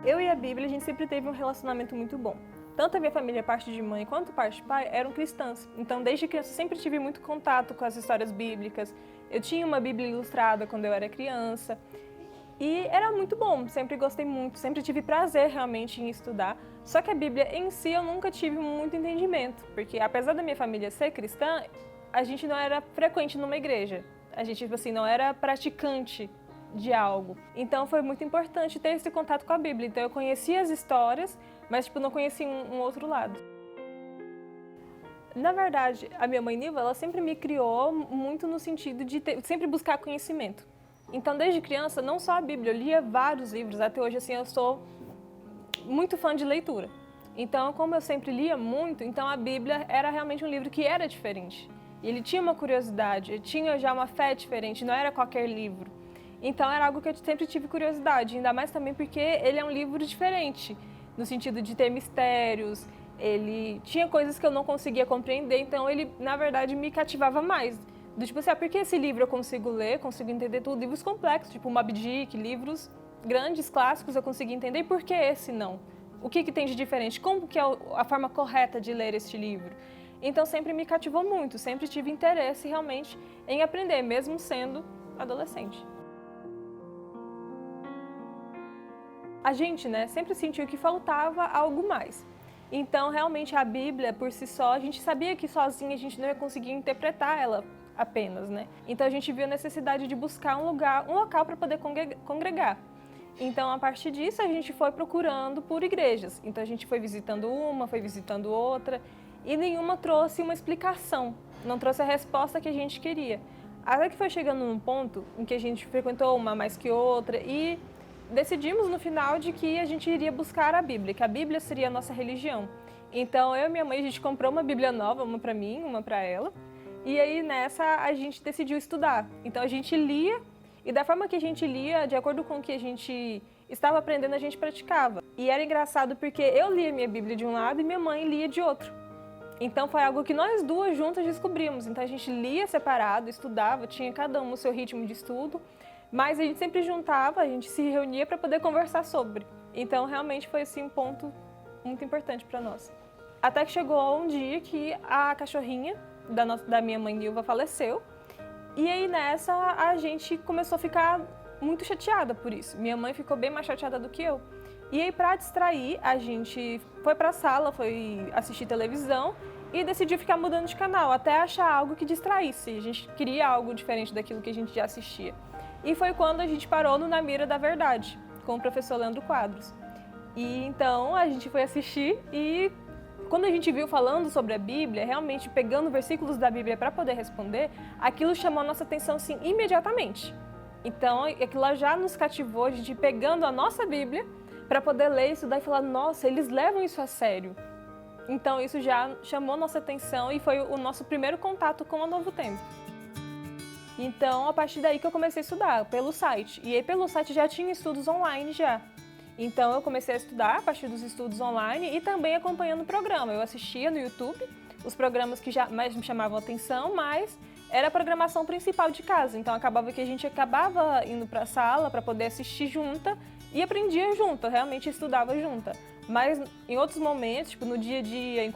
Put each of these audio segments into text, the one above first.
Eu e a Bíblia, a gente sempre teve um relacionamento muito bom. Tanto a minha família, parte de mãe, quanto parte de pai, eram cristãs. Então, desde criança, eu sempre tive muito contato com as histórias bíblicas. Eu tinha uma Bíblia ilustrada quando eu era criança. E era muito bom, sempre gostei muito, sempre tive prazer realmente em estudar. Só que a Bíblia em si eu nunca tive muito entendimento, porque apesar da minha família ser cristã, a gente não era frequente numa igreja. A gente, tipo assim, não era praticante de algo. Então foi muito importante ter esse contato com a Bíblia. Então eu conhecia as histórias, mas tipo, não conhecia um outro lado. Na verdade, a minha mãe Nilva, ela sempre me criou muito no sentido de sempre buscar conhecimento. Então, desde criança, não só a Bíblia, eu lia vários livros. Até hoje, assim, eu sou muito fã de leitura. Então, como eu sempre lia muito, então a Bíblia era realmente um livro que era diferente. E ele tinha uma curiosidade, tinha já uma fé diferente, não era qualquer livro. Então, era algo que eu sempre tive curiosidade, ainda mais também porque ele é um livro diferente, no sentido de ter mistérios, ele tinha coisas que eu não conseguia compreender, então ele, na verdade, me cativava mais. Do tipo assim, por que esse livro eu consigo ler, consigo entender tudo? Livros complexos, tipo Moby Dick, livros grandes, clássicos, eu consigo entender, e por que esse não? O que tem de diferente? Como que é a forma correta de ler este livro? Então sempre me cativou muito, sempre tive interesse realmente em aprender, mesmo sendo adolescente. A gente, né, sempre sentiu que faltava algo mais. Então, realmente, a Bíblia, por si só, a gente sabia que sozinha a gente não ia conseguir interpretar ela apenas, né? Então, a gente viu a necessidade de buscar um local para poder congregar. Então, a partir disso, a gente foi procurando por igrejas. Então, a gente foi visitando uma, foi visitando outra, e nenhuma trouxe uma explicação, não trouxe a resposta que a gente queria. Até que foi chegando num ponto em que a gente frequentou uma mais que outra e decidimos no final de que a gente iria buscar a Bíblia, que a Bíblia seria a nossa religião. Então eu e minha mãe, a gente comprou uma Bíblia nova, uma para mim, uma para ela. E aí nessa a gente decidiu estudar. Então a gente lia e da forma que a gente lia, de acordo com o que a gente estava aprendendo, a gente praticava. E era engraçado porque eu lia minha Bíblia de um lado e minha mãe lia de outro. Então foi algo que nós duas juntas descobrimos. Então a gente lia separado, estudava, tinha cada um o seu ritmo de estudo. Mas a gente sempre juntava, a gente se reunia para poder conversar sobre. Então, realmente foi assim, um ponto muito importante para nós. Até que chegou um dia que a cachorrinha da minha mãe Nilva faleceu. E aí nessa a gente começou a ficar muito chateada por isso. Minha mãe ficou bem mais chateada do que eu. E aí para distrair, a gente foi para a sala, foi assistir televisão e decidiu ficar mudando de canal, até achar algo que distraísse. A gente queria algo diferente daquilo que a gente já assistia. E foi quando a gente parou no Na Mira da Verdade, com o professor Leandro Quadros. E então a gente foi assistir e quando a gente viu falando sobre a Bíblia, realmente pegando versículos da Bíblia para poder responder, aquilo chamou a nossa atenção assim imediatamente. Então aquilo já nos cativou, a gente pegando a nossa Bíblia para poder ler, estudar e falar, nossa, eles levam isso a sério. Então isso já chamou nossa atenção e foi o nosso primeiro contato com o Novo Tempo. Então, a partir daí que eu comecei a estudar, pelo site. E aí, pelo site já tinha estudos online já. Então, eu comecei a estudar a partir dos estudos online e também acompanhando o programa. Eu assistia no YouTube os programas que já mais me chamavam a atenção, mas era a programação principal de casa. Então, acabava que a gente acabava indo para a sala para poder assistir junta e aprendia junto, realmente estudava junta. Mas em outros momentos, tipo no dia a dia,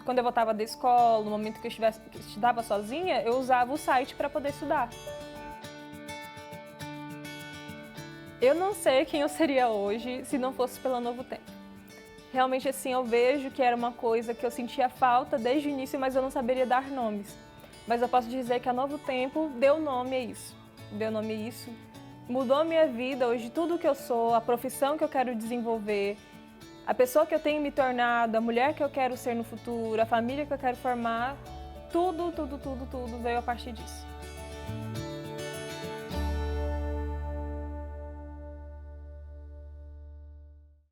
quando eu voltava da escola, no momento que eu estudava sozinha, eu usava o site para poder estudar. Eu não sei quem eu seria hoje se não fosse pela Novo Tempo. Realmente assim, eu vejo que era uma coisa que eu sentia falta desde o início, mas eu não saberia dar nomes. Mas eu posso dizer que a Novo Tempo deu nome a isso. Deu nome a isso. Mudou a minha vida, hoje tudo que eu sou, a profissão que eu quero desenvolver, a pessoa que eu tenho me tornado, a mulher que eu quero ser no futuro, a família que eu quero formar, tudo veio a partir disso.